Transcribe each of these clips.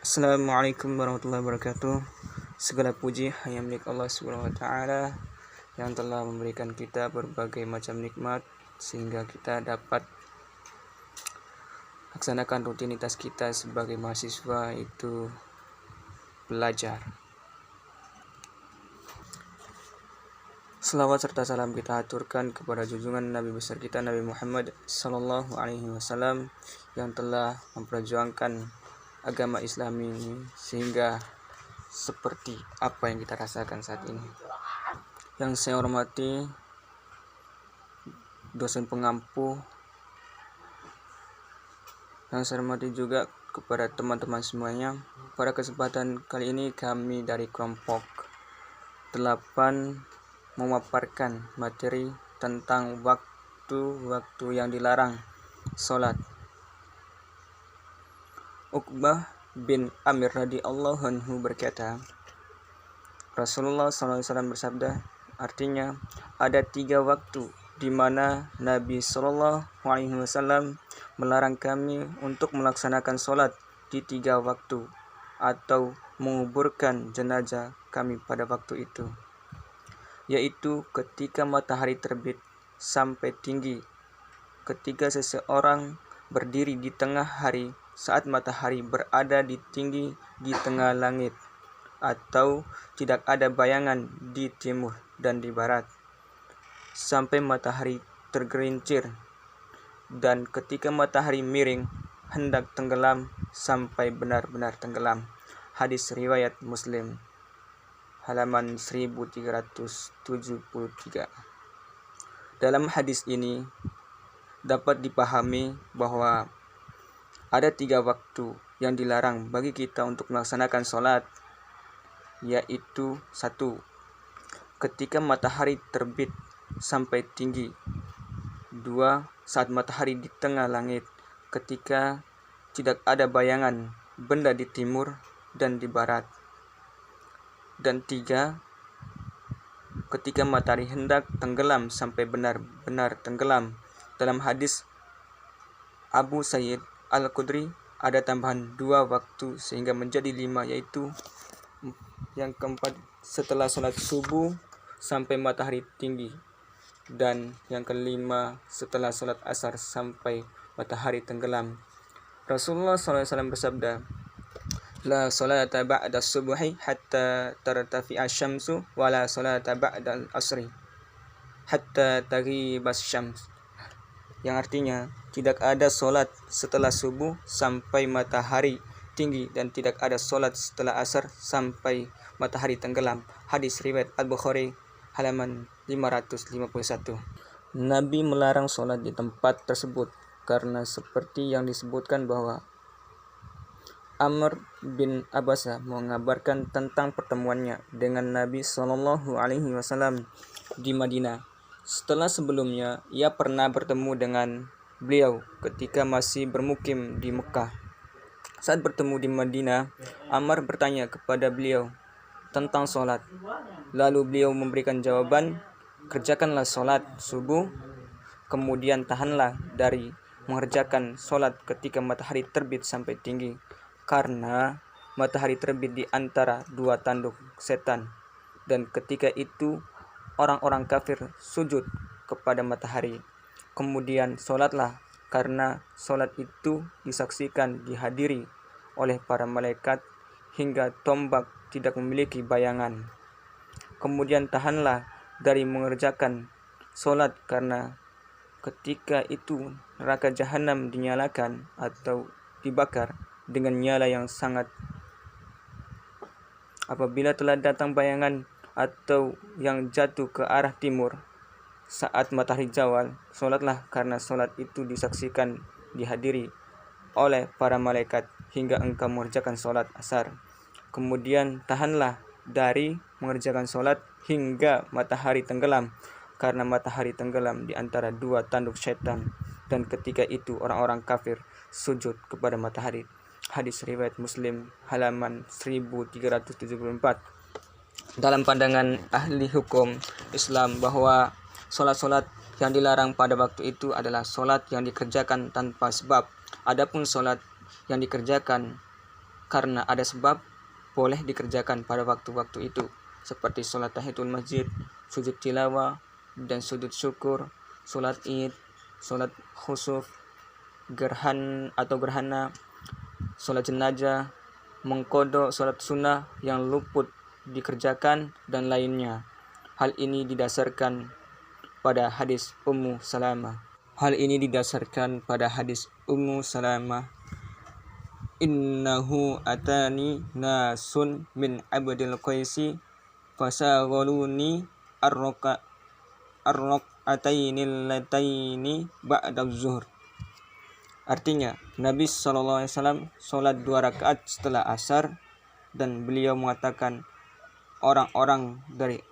Assalamualaikum warahmatullahi wabarakatuh. Segala puji hanya milik Allah Subhanahu wa taala yang telah memberikan kita berbagai macam nikmat sehingga kita dapat laksanakan rutinitas kita sebagai mahasiswa, itu belajar. Selawat serta salam kita aturkan kepada junjungan Nabi besar kita Nabi Muhammad sallallahu alaihi wasallam yang telah memperjuangkan agama Islam ini sehingga seperti apa yang kita rasakan saat ini. Yang saya hormati dosen pengampu, yang saya hormati juga kepada teman-teman semuanya. Pada kesempatan kali ini kami dari kelompok 8 memaparkan materi tentang waktu-waktu yang dilarang sholat. Uqbah bin Amir radhiyallahu anhu berkata, Rasulullah SAW bersabda, artinya ada 3 waktu di mana Nabi SAW melarang kami untuk melaksanakan sholat di 3 waktu atau menguburkan jenazah kami pada waktu itu, yaitu ketika matahari terbit sampai tinggi, ketika seseorang berdiri di tengah hari saat matahari berada di tinggi di tengah langit, atau tidak ada bayangan di timur dan di barat, sampai matahari tergelincir, dan ketika matahari miring hendak tenggelam sampai benar-benar tenggelam. Hadis riwayat Muslim, halaman 1373. Dalam hadis ini dapat dipahami bahwa ada 3 waktu yang dilarang bagi kita untuk melaksanakan sholat, yaitu 1. Ketika matahari terbit sampai tinggi. 2. Saat matahari di tengah langit, ketika tidak ada bayangan benda di timur dan di barat. Dan 3. Ketika matahari hendak tenggelam sampai benar-benar tenggelam. Dalam hadis Abu Sa'id Al-Khudri ada tambahan 2 waktu sehingga menjadi 5, yaitu yang keempat setelah sholat subuh sampai matahari tinggi, dan yang kelima setelah sholat asar sampai matahari tenggelam. Rasulullah SAW bersabda, La sholata ba'da subuhi hatta tartafi'a syamsu wa la sholata ba'da al-asri hatta taghibas syams, yang artinya tidak ada sholat setelah subuh sampai matahari tinggi dan tidak ada sholat setelah asar sampai matahari tenggelam. Hadis riwayat Al-Bukhari, halaman 551. Nabi melarang sholat di tempat tersebut karena seperti yang disebutkan bahwa Amr bin Abbasa mengabarkan tentang pertemuannya dengan Nabi SAW di Madinah. Setelah sebelumnya ia pernah bertemu dengan beliau ketika masih bermukim di Mekah. Saat bertemu di Madinah, Amr bertanya kepada beliau tentang sholat. Lalu beliau memberikan jawaban, kerjakanlah sholat subuh, kemudian tahanlah dari mengerjakan sholat ketika matahari terbit sampai tinggi, karena matahari terbit di antara 2 tanduk setan, dan ketika itu orang-orang kafir sujud kepada matahari. Kemudian sholatlah, karena sholat itu disaksikan dihadiri oleh para malaikat hingga tombak tidak memiliki bayangan. Kemudian tahanlah dari mengerjakan sholat, karena ketika itu neraka jahanam dinyalakan atau dibakar dengan nyala yang sangat. Apabila telah datang bayangan atau yang jatuh ke arah timur saat matahari zawal, sholatlah, karena sholat itu disaksikan dihadiri oleh para malaikat hingga engkau mengerjakan sholat asar. Kemudian tahanlah dari mengerjakan sholat hingga matahari tenggelam, karena matahari tenggelam di antara 2 tanduk setan, dan ketika itu orang-orang kafir sujud kepada matahari. Hadis riwayat Muslim, halaman 1374. Dalam pandangan ahli hukum Islam bahwa sholat-sholat yang dilarang pada waktu itu adalah sholat yang dikerjakan tanpa sebab. Adapun sholat yang dikerjakan karena ada sebab boleh dikerjakan pada waktu-waktu itu, seperti sholat tahiyatul masjid, sujud tilawah dan sujud syukur, sholat id, sholat khusuf, gerhana, sholat jenazah, mengkodok sholat sunnah yang luput dikerjakan, dan lainnya. Hal ini didasarkan pada hadis Ummu Salamah. Innahu atani nasun min abdil qaisi fasaghaluni arraqatainil lataini ba'da zuhur. Artinya, Nabi SAW sholat 2 rakaat setelah asar, dan beliau mengatakan, orang-orang dari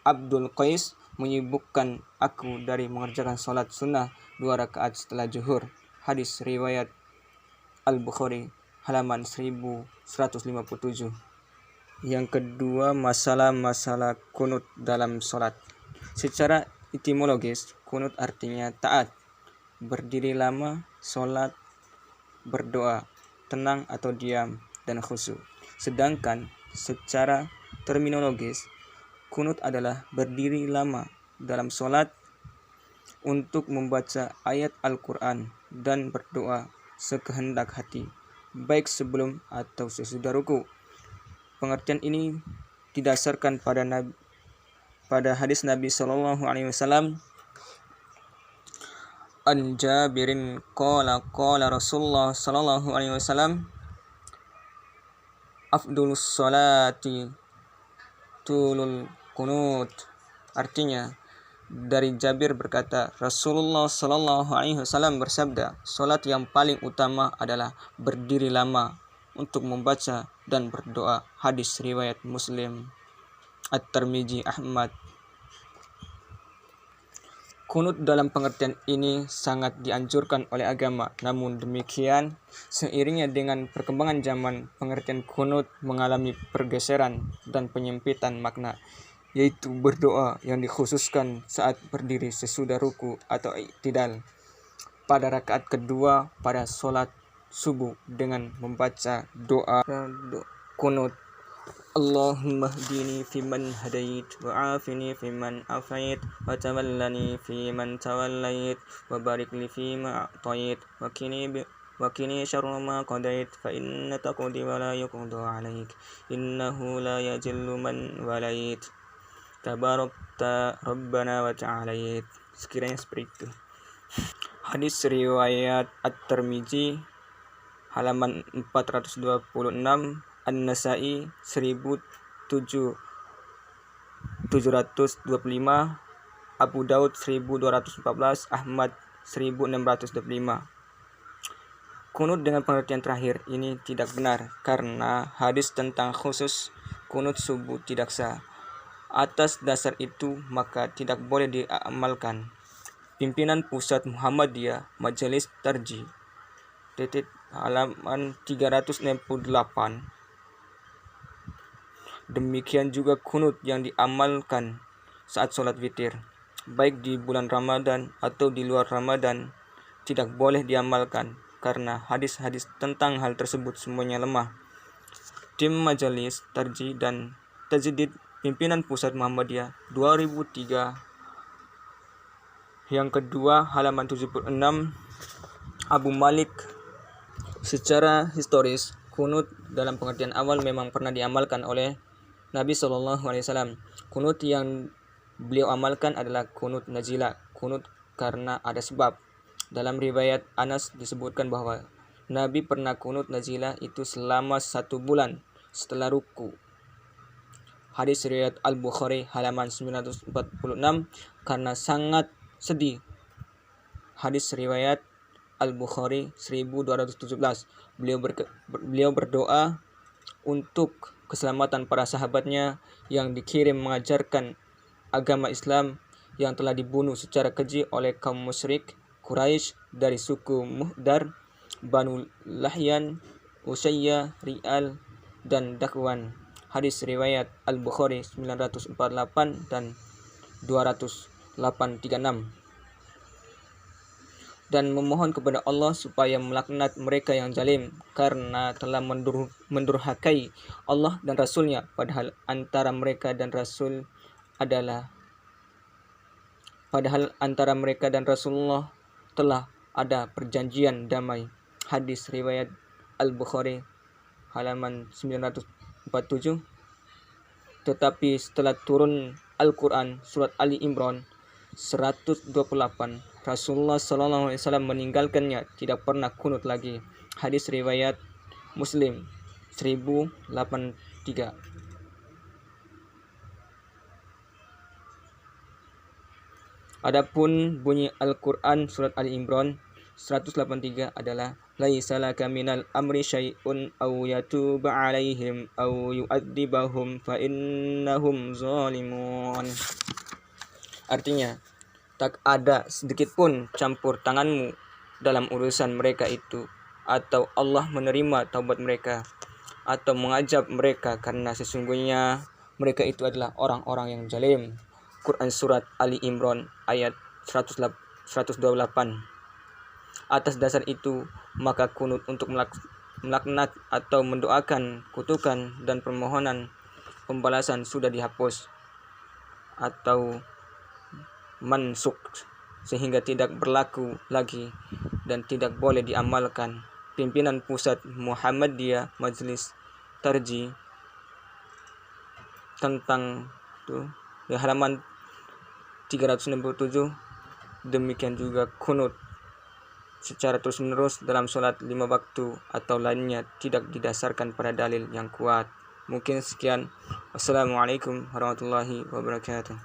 Abdul Qais menyibukkan aku dari mengerjakan sholat sunnah 2 rakaat setelah zuhur. Hadis riwayat Al-Bukhari halaman 1157. Yang kedua, masalah kunut dalam sholat. Secara etimologis, kunut artinya taat, berdiri lama, sholat, berdoa, tenang atau diam, dan khusyuk. Sedangkan secara terminologis, kunut adalah berdiri lama dalam sholat untuk membaca ayat Al-Quran dan berdoa sekehendak hati, baik sebelum atau sesudah ruku. Pengertian ini didasarkan pada hadis Nabi SAW. An Jabirin qala Rasulullah sallallahu alaihi wasallam, afdulus salati tulul kunut. Artinya, dari Jabir berkata, Rasulullah sallallahu alaihi wasallam bersabda, salat yang paling utama adalah berdiri lama untuk membaca dan berdoa. Hadis riwayat Muslim, At-Tirmidzi, Ahmad. Kunut dalam pengertian ini sangat dianjurkan oleh agama. Namun demikian, seiringnya dengan perkembangan zaman, pengertian kunut mengalami pergeseran dan penyempitan makna, yaitu berdoa yang dikhususkan saat berdiri sesudah ruku atau i'tidal pada rakaat kedua pada sholat subuh dengan membaca doa kunut. Allahumma hdini fiman hadait, wa afini fiman afait, wa tawallani fiman tawallait, wa barik li fima a'tait, wa kini syarra ma qadait, fa inna taqdi wa la yuqda alaik, innahu la yajillu man walait, tabarakta rabbana wa ta'alait. Sekiranya seperti itu. Hadis riwayat At-Tirmidzi halaman 426, An-Nasa'i 1725, Abu Daud 1214, Ahmad 1625. Kunut dengan pengertian terakhir ini tidak benar karena hadis tentang khusus kunut subuh tidak sah. Atas dasar itu maka tidak boleh diamalkan. Pimpinan Pusat Muhammadiyah Majelis Tarjih halaman 368. Demikian juga kunut yang diamalkan saat sholat witir, baik di bulan Ramadan atau di luar Ramadan, tidak boleh diamalkan karena hadis-hadis tentang hal tersebut semuanya lemah. Tim Majelis Tarjih dan Tajdid Pimpinan Pusat Muhammadiyah 2003, yang kedua halaman 76. Abu Malik. Secara historis, kunut dalam pengertian awal memang pernah diamalkan oleh Nabi SAW. Kunut yang beliau amalkan adalah kunut nazilah, kunut karena ada sebab. Dalam riwayat Anas disebutkan bahwa Nabi pernah kunut nazilah itu selama 1 bulan setelah ruku. Hadis riwayat Al-Bukhari halaman 946, karena sangat sedih. Hadis riwayat Al-Bukhari 1217. Beliau berdoa untuk keselamatan para sahabatnya yang dikirim mengajarkan agama Islam yang telah dibunuh secara keji oleh kaum musyrik Quraisy dari suku Muhdar, Banu Lahyan, Usayyah, Ri'al, dan Dakwan. Hadis riwayat Al-Bukhari 948 dan 2836. dan memohon kepada Allah supaya melaknat mereka yang zalim karena telah mendurhakai Allah dan Rasulnya, padahal antara mereka dan Rasulullah telah ada perjanjian damai. Hadis riwayat Al-Bukhari halaman 947. Tetapi setelah turun Al-Quran surat Ali Imran 128, Rasulullah SAW meninggalkannya, tidak pernah kunut lagi. Hadis riwayat Muslim 1083. Adapun bunyi Al-Quran surat Ali Imran 183 adalah laisa laka minal amri syai'un aw yatuba 'alaihim aw yu'adzibahum fa innahum zalimun. Artinya, tak ada sedikit pun campur tanganmu dalam urusan mereka itu, atau Allah menerima taubat mereka atau mengazab mereka, karena sesungguhnya mereka itu adalah orang-orang yang zalim. Quran surat Ali Imran ayat 128. Atas dasar itu, maka kunut untuk melaknat atau mendoakan kutukan dan permohonan pembalasan sudah dihapus atau mansukh, sehingga tidak berlaku lagi dan tidak boleh diamalkan. Pimpinan Pusat Muhammadiyah Majelis Tarji tentang di halaman 367. Demikian juga kunut secara terus-menerus dalam sholat 5 waktu atau lainnya tidak didasarkan pada dalil yang kuat. Mungkin sekian. Wassalamualaikum warahmatullahi wabarakatuh.